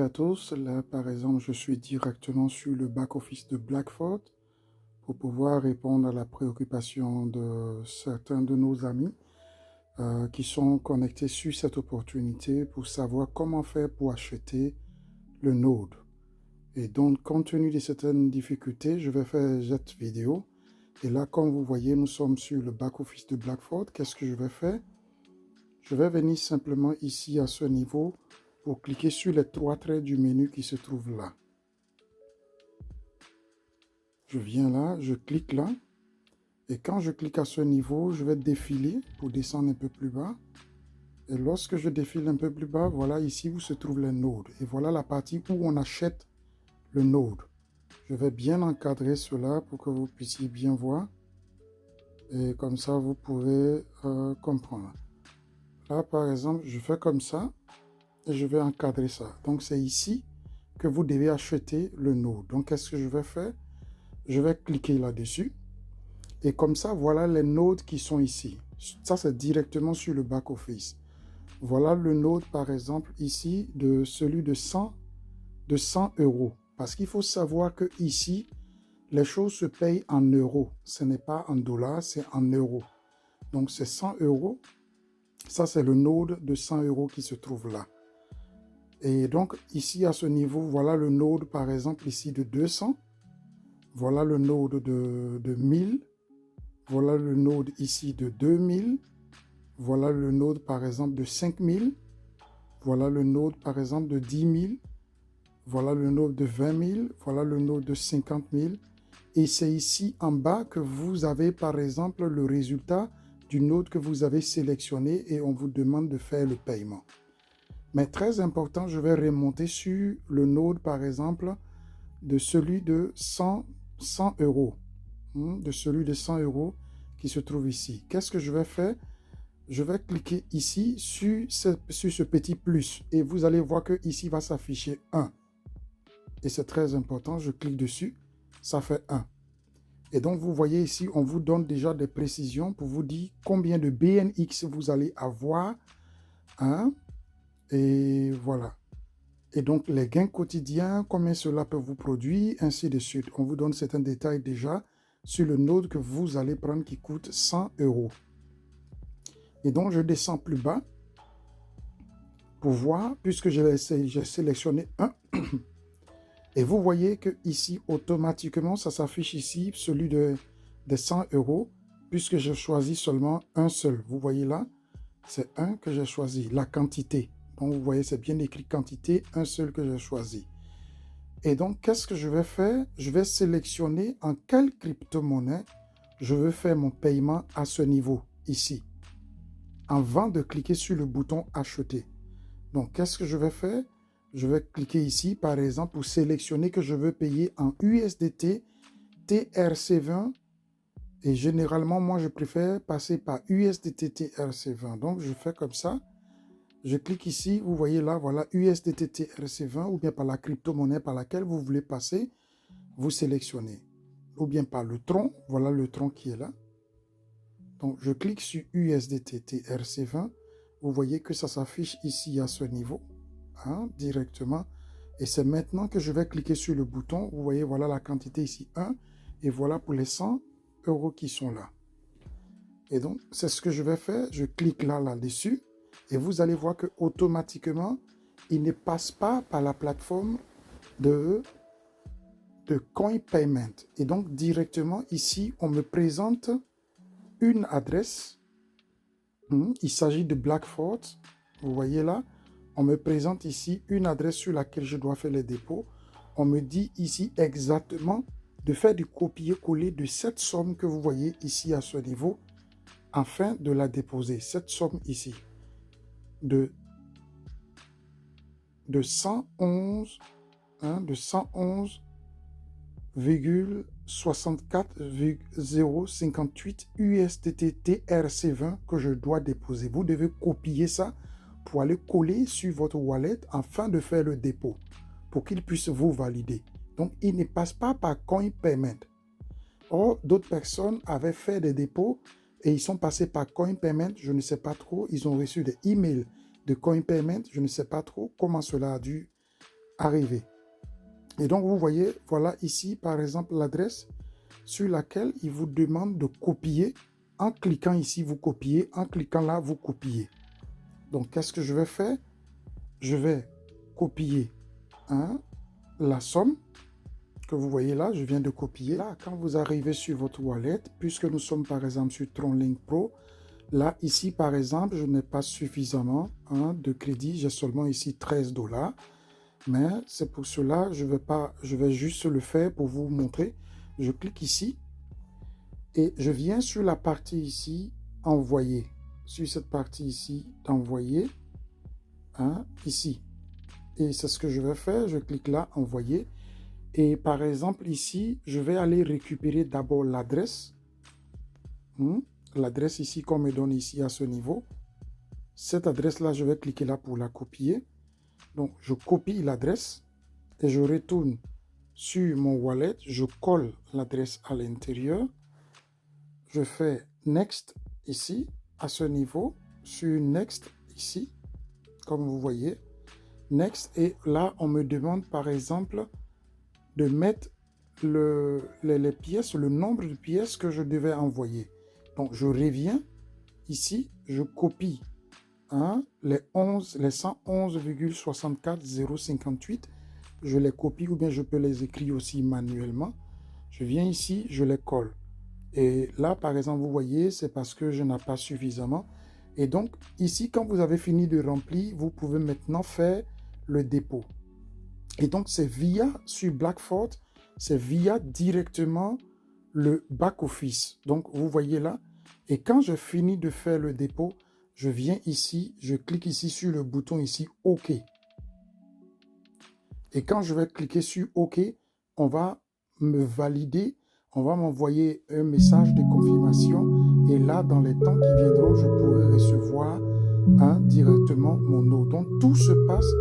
à tous. Là, par exemple, je suis directement sur le back-office de Blackford pour pouvoir répondre à la préoccupation de certains de nos amis qui sont connectés sur cette opportunité pour savoir comment faire pour acheter le Node. Et donc, compte tenu de certaines difficultés, je vais faire cette vidéo. Et là, comme vous voyez, nous sommes sur le back-office de Blackford. Qu'est-ce que je vais faire? Je vais venir simplement ici à ce niveau pour cliquer sur les trois traits du menu qui se trouvent là. Je viens là, je clique là. Et quand je clique à ce niveau, je vais défiler pour descendre un peu plus bas. Et lorsque je défile un peu plus bas, voilà ici où se trouvent les nodes. Et voilà la partie où on achète le node. Je vais bien encadrer cela pour que vous puissiez bien voir. Et comme ça, vous pourrez comprendre. Là, par exemple, je fais comme ça. Et je vais encadrer ça. Donc, c'est ici que vous devez acheter le node. Donc, qu'est-ce que je vais faire? Je vais cliquer là-dessus. Et comme ça, voilà les nodes qui sont ici. Ça, c'est directement sur le back-office. Voilà le node, par exemple, ici, de celui de 100 euros. Parce qu'il faut savoir que ici, les choses se payent en euros. Ce n'est pas en dollars, c'est en euros. Donc, c'est 100 euros. Ça, c'est le node de 100 euros qui se trouve là. Et donc, ici, à ce niveau, voilà le node, par exemple, ici de 200. Voilà le node de 1000. Voilà le node ici de 2000. Voilà le node, par exemple, de 5000. Voilà le node, par exemple, de 10 000. Voilà le node de 20 000. Voilà le node de 50 000. Et c'est ici en bas que vous avez, par exemple, le résultat du node que vous avez sélectionné et on vous demande de faire le paiement. Mais très important, je vais remonter sur le node, par exemple, de celui de 100 euros. De celui de 100 euros qui se trouve ici. Qu'est-ce que je vais faire? Je vais cliquer ici sur ce petit plus. Et vous allez voir que ici va s'afficher 1. Et c'est très important. Je clique dessus. Ça fait 1. Et donc, vous voyez ici, on vous donne déjà des précisions pour vous dire combien de BNX vous allez avoir. Et voilà. Et donc, les gains quotidiens, combien cela peut vous produire, ainsi de suite. On vous donne certains détails déjà sur le node que vous allez prendre qui coûte 100 euros. Et donc, je descends plus bas pour voir, puisque j'ai sélectionné un. Et vous voyez que ici, automatiquement, ça s'affiche ici, celui des 100 euros, puisque je choisis seulement un seul. Vous voyez là, c'est un que j'ai choisi, la quantité. Donc, vous voyez, c'est bien écrit quantité, un seul que j'ai choisi. Et donc, qu'est-ce que je vais faire? Je vais sélectionner en quelle crypto-monnaie je veux faire mon paiement à ce niveau, ici, avant de cliquer sur le bouton acheter. Donc, qu'est-ce que je vais faire? Je vais cliquer ici, par exemple, pour sélectionner que je veux payer en USDT TRC20. Et généralement, moi, je préfère passer par USDT TRC20. Donc, je fais comme ça. Je clique ici, vous voyez là, voilà, USDT TRC20, ou bien par la crypto-monnaie par laquelle vous voulez passer, vous sélectionnez. Ou bien par le tronc, voilà le tronc qui est là. Donc, je clique sur USDT TRC20. Vous voyez que ça s'affiche ici à ce niveau, directement. Et c'est maintenant que je vais cliquer sur le bouton. Vous voyez, voilà la quantité ici, 1. Et voilà pour les 100 euros qui sont là. Et donc, c'est ce que je vais faire. Je clique là-dessus. Et vous allez voir que automatiquement, il ne passe pas par la plateforme de Coin Payment. Et donc, directement ici, on me présente une adresse. Il s'agit de Blackford. Vous voyez là, on me présente ici une adresse sur laquelle je dois faire les dépôts. On me dit ici exactement de faire du copier-coller de cette somme que vous voyez ici à ce niveau afin de la déposer. Cette somme ici de 111, de 111,64,058 USDT TRC20 que je dois déposer. Vous devez copier ça pour aller coller sur votre wallet afin de faire le dépôt pour qu'il puisse vous valider. Donc, il ne passe pas par Coin Payment. Or, d'autres personnes avaient fait des dépôts et ils sont passés par Coin Payment. Je ne sais pas trop. Ils ont reçu des emails de Coin Payment. Je ne sais pas trop comment cela a dû arriver. Et donc, vous voyez, voilà ici, par exemple, l'adresse sur laquelle il vous demande de copier. En cliquant ici, vous copiez. En cliquant là, vous copiez. Donc, qu'est-ce que je vais faire? Je vais copier la somme que vous voyez là. Je viens de copier. Là, quand vous arrivez sur votre wallet, puisque nous sommes par exemple sur TronLink Pro, là, ici, par exemple, je n'ai pas suffisamment de crédit. J'ai seulement ici 13 $. Mais c'est pour cela, je vais juste le faire pour vous montrer. Je clique ici et je viens sur la partie ici, envoyer. Sur cette partie ici, d'envoyer, ici. Et c'est ce que je vais faire. Je clique là, envoyer. Et par exemple, ici, je vais aller récupérer d'abord l'adresse. L'adresse ici qu'on me donne ici à ce niveau. Cette adresse-là, je vais cliquer là pour la copier. Donc, je copie l'adresse et je retourne sur mon wallet. Je colle l'adresse à l'intérieur. Je fais Next ici, à ce niveau. Sur Next ici, comme vous voyez. Next. Et là, on me demande par exemple de mettre les pièces, le nombre de pièces que je devais envoyer. Donc, je reviens ici, je copie les 111,64058, je les copie ou bien je peux les écrire aussi manuellement. Je viens ici, je les colle. Et là, par exemple, vous voyez, c'est parce que je n'ai pas suffisamment. Et donc, ici, quand vous avez fini de remplir, vous pouvez maintenant faire le dépôt. Et donc, c'est via, sur Blackfort, c'est via directement le back-office. Donc, vous voyez là. Et quand je finis de faire le dépôt, je viens ici, je clique ici sur le bouton ici OK. Et quand je vais cliquer sur OK, on va me valider, on va m'envoyer un message de confirmation. Et là, dans les temps qui viendront, je pourrai recevoir directement mon eau. Donc, tout se passe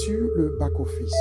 sur le back-office.